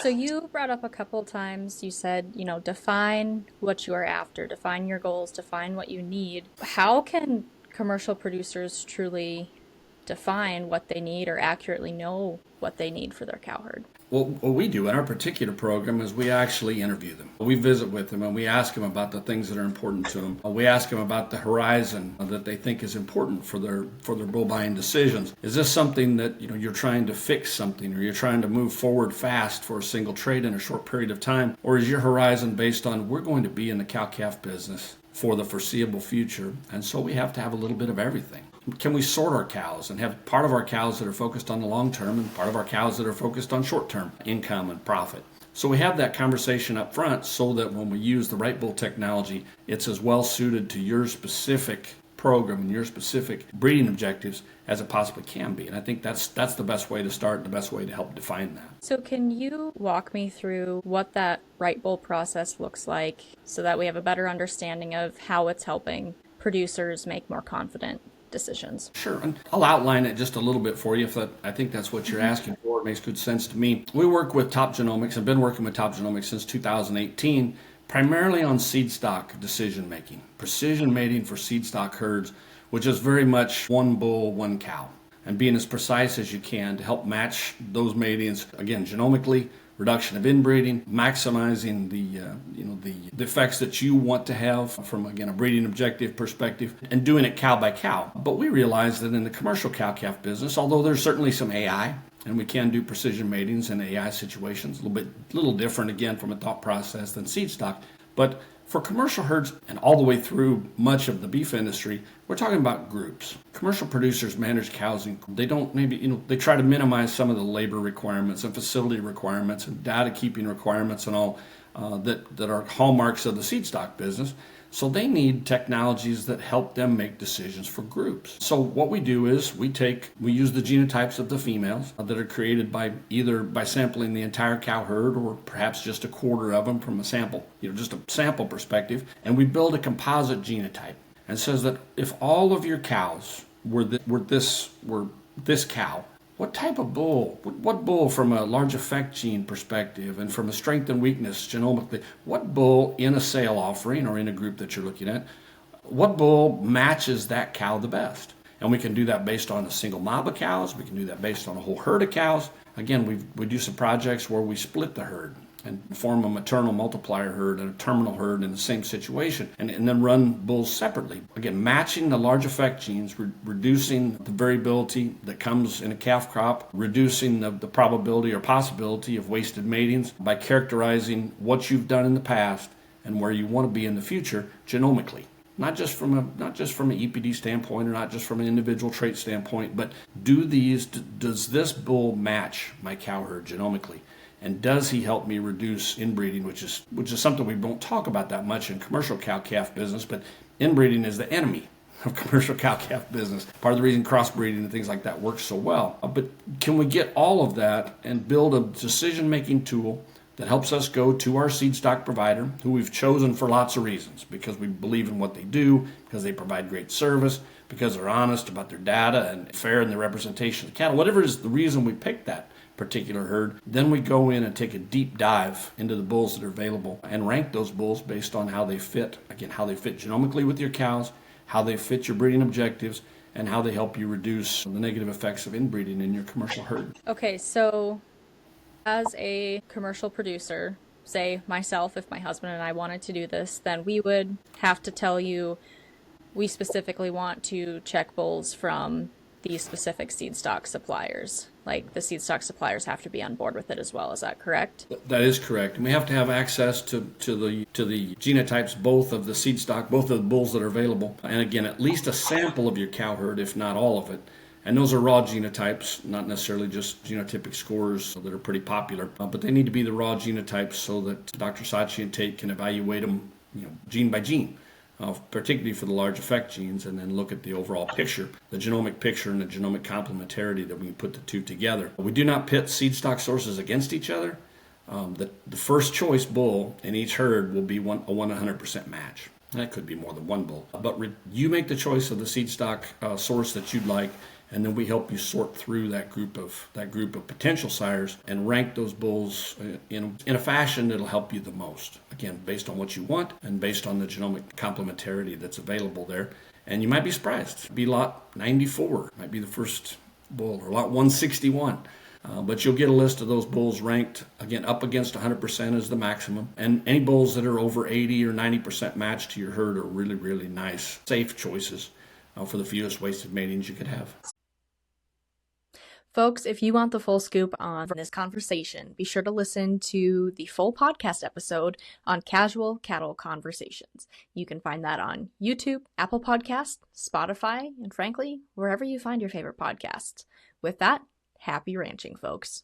So you brought up a couple times, you said, define what you are after, define your goals, define what you need. How can commercial producers truly define what they need or accurately know what they need for their cow herd? Well, what we do in our particular program is we actually interview them. We visit with them and we ask them about the things that are important to them. We ask them about the horizon that they think is important for their bull buying decisions. Is this something that you're trying to fix something, or you're trying to move forward fast for a single trade in a short period of time, or is your horizon based on we're going to be in the cow calf business for the foreseeable future, and so we have to have a little bit of everything? Can we sort our cows and have part of our cows that are focused on the long term and part of our cows that are focused on short term income and profit? So we have that conversation up front so that when we use the right bull technology, it's as well suited to your specific program and your specific breeding objectives as it possibly can be. And I think that's the best way to start, the best way to help define that. So can you walk me through what that right bull process looks like so that we have a better understanding of how it's helping producers make more confident decisions? Sure, and I'll outline it just a little bit for you if I think that's what you're asking for. It makes good sense to me. We work with Top Genomics and been working with Top Genomics since 2018, primarily on seed stock decision making, precision mating for seed stock herds, which is very much one bull, one cow, and being as precise as you can to help match those matings, again, genomically, reduction of inbreeding, maximizing the effects that you want to have from, again, a breeding objective perspective, and doing it cow by cow. But we realize that in the commercial cow-calf business, although there's certainly some AI, and we can do precision matings in AI situations, a little different, again, from a thought process than seed stock, but for commercial herds and all the way through much of the beef industry, we're talking about groups. Commercial producers manage cows, and they don't they try to minimize some of the labor requirements and facility requirements and data keeping requirements and all that are hallmarks of the seed stock business. So they need technologies that help them make decisions for groups. So what we do is we use the genotypes of the females that are created by either by sampling the entire cow herd or perhaps just a quarter of them from a sample, just a sample perspective, and we build a composite genotype and says that if all of your cows were this cow, what type of bull, what bull from a large effect gene perspective and from a strength and weakness genomically, what bull in a sale offering or in a group that you're looking at, what bull matches that cow the best? And we can do that based on a single mob of cows. We can do that based on a whole herd of cows. Again, we do some projects where we split the herd and form a maternal multiplier herd and a terminal herd in the same situation, and then run bulls separately. Again, matching the large effect genes, reducing the variability that comes in a calf crop, reducing the probability or possibility of wasted matings by characterizing what you've done in the past and where you want to be in the future genomically. Not just from an EPD standpoint or not just from an individual trait standpoint, but does this bull match my cow herd genomically? And does he help me reduce inbreeding, which is something we don't talk about that much in commercial cow-calf business, but inbreeding is the enemy of commercial cow-calf business. Part of the reason crossbreeding and things like that works so well. But can we get all of that and build a decision-making tool that helps us go to our seed stock provider, who we've chosen for lots of reasons, because we believe in what they do, because they provide great service, because they're honest about their data and fair in their representation of the cattle, whatever is the reason we picked that particular herd. Then we go in and take a deep dive into the bulls that are available and rank those bulls based on how they fit genomically with your cows, how they fit your breeding objectives, and how they help you reduce the negative effects of inbreeding in your commercial herd. Okay, so as a commercial producer, say myself, if my husband and I wanted to do this, then we would have to tell you we specifically want to check bulls from these specific seed stock suppliers. Like the seed stock suppliers have to be on board with it as well. Is that correct? That is correct. And we have to have access to the genotypes, both of the seed stock, both of the bulls that are available. And again, at least a sample of your cow herd, if not all of it. And those are raw genotypes, not necessarily just genotypic scores that are pretty popular, but they need to be the raw genotypes so that Dr. Sachi and Tate can evaluate them, gene by gene. Particularly for the large effect genes, and then look at the overall picture, the genomic picture and the genomic complementarity that we can put the two together. We do not pit seed stock sources against each other. The first choice bull in each herd will be a 100% match. That could be more than one bull. But you make the choice of the seed stock source that you'd like, and then we help you sort through that group of potential sires and rank those bulls in a fashion that'll help you the most. Again, based on what you want and based on the genomic complementarity that's available there. And you might be surprised. Be lot 94 might be the first bull, or lot 161. But you'll get a list of those bulls ranked, again, up against 100% is the maximum. And any bulls that are over 80 or 90% matched to your herd are really, really nice, safe choices for the fewest wasted matings you could have. Folks, if you want the full scoop on this conversation, be sure to listen to the full podcast episode on casual cattle conversations. You can find that on YouTube, Apple Podcasts, Spotify, and frankly, wherever you find your favorite podcasts. With that, happy ranching, folks.